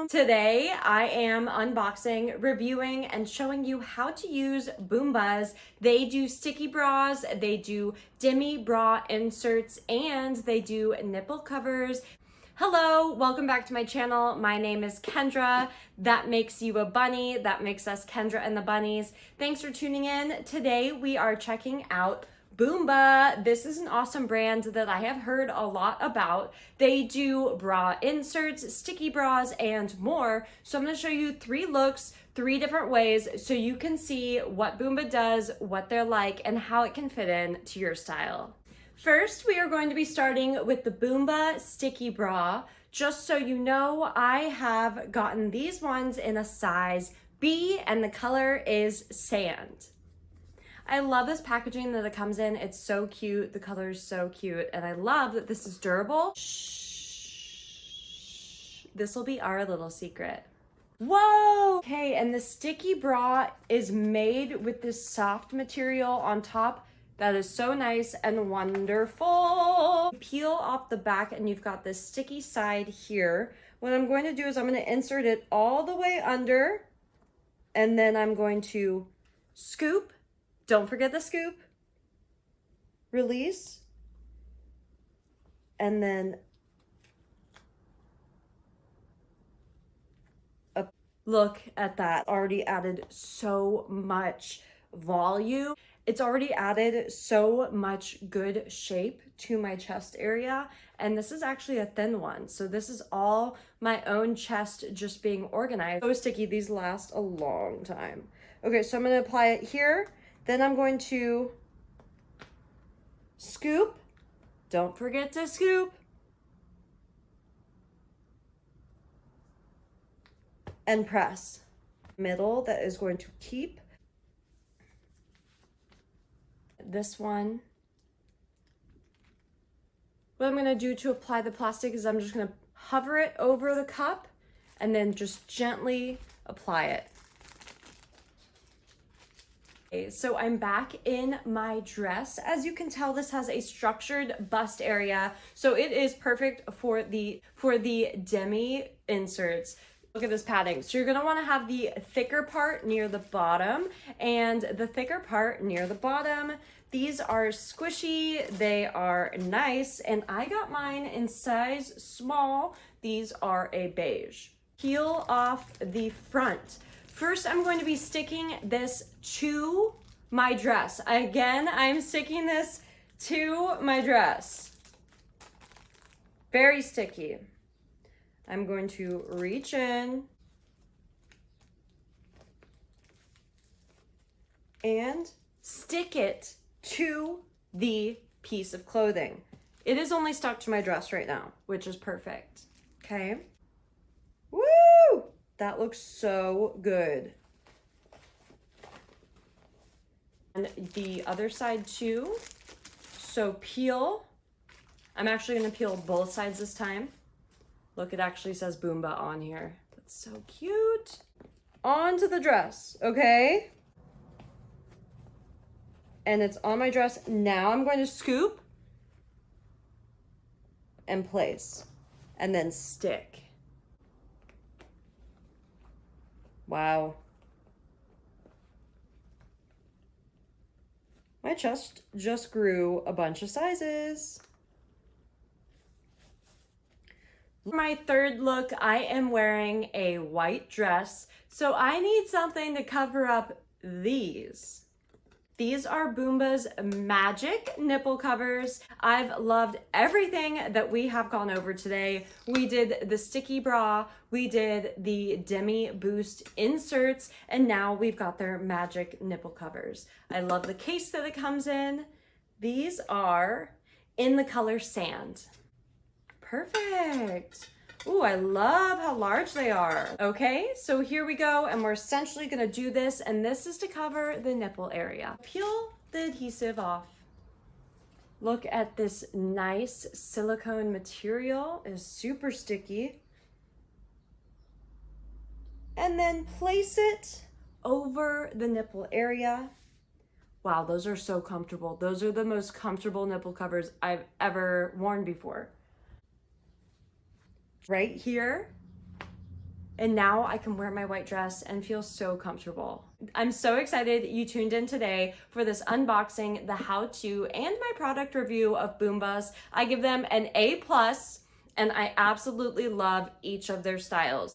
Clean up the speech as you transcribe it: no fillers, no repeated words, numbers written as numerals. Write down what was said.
Today I am unboxing, reviewing, and showing you how to use Boombas. They do sticky bras, they do demi bra inserts, and they do nipple covers. Hello, welcome back to my channel. My name is Kendra. That makes you a bunny. That makes us Kendra and the Bunnies. Thanks for tuning in. Today we are checking out Boomba. This is an awesome brand that I have heard a lot about. They do bra inserts, sticky bras, and more. So I'm going to show you 3 looks, 3 different ways so you can see what Boomba does, what they're like, and how it can fit in to your style. First, we are going to be starting with the Boomba Sticky Bra. Just so you know, I have gotten these ones in a size B and the color is sand. I love this packaging that it comes in. It's so cute. The color is so cute. And I love that this is durable. Shh. This will be our little secret. Whoa! Okay, and the sticky bra is made with this soft material on top. That is so nice and wonderful. Peel off the back and you've got this sticky side here. What I'm going to do is I'm going to insert it all the way under and then I'm going to scoop. Don't forget the scoop. Release. And then look at that. Already added so much volume. It's already added so much good shape to my chest area. And this is actually a thin one. So this is all my own chest just being organized. So sticky, these last a long time. Okay, so I'm gonna apply it here. Then I'm going to scoop. Don't forget to scoop. And press. Middle that is going to keep. This one. What I'm going to do to apply the plastic is I'm just going to hover it over the cup and then just gently apply it. Okay, so I'm back in my dress. As you can tell, this has a structured bust area, so it is perfect for the demi inserts. Look at this padding. So you're gonna wanna have the thicker part near the bottom and the thicker part near the bottom. These are squishy, they are nice, and I got mine in size small. These are a beige. Peel off the front. First, I'm going to be sticking this to my dress. Again, I'm sticking this to my dress. Very sticky. I'm going to reach in and stick it to the piece of clothing. It is only stuck to my dress right now, which is perfect. Okay. Woo! That looks so good. And the other side too. So peel. I'm actually going to peel both sides this time. Look, it actually says Boomba on here. That's so cute. Onto the dress, okay? And it's on my dress. Now I'm going to scoop and place and then stick. Wow. My chest just grew a bunch of sizes. For my third look, I am wearing a white dress, so I need something to cover up these. These are Boomba's magic nipple covers. I've loved everything that we have gone over today. We did the sticky bra, we did the demi boost inserts, and now we've got their magic nipple covers. I love the case that it comes in. These are in the color sand. Perfect. Ooh, I love how large they are. Okay, so here we go, and we're essentially gonna do this, and this is to cover the nipple area. Peel the adhesive off. Look at this nice silicone material. It is super sticky. And then place it over the nipple area. Wow, those are so comfortable. Those are the most comfortable nipple covers I've ever worn before. Right here, And now I can wear my white dress and feel so comfortable. I'm so excited you tuned in today for this unboxing, the how-to, and my product review of Boombas. I give them an A+, and I absolutely love each of their styles.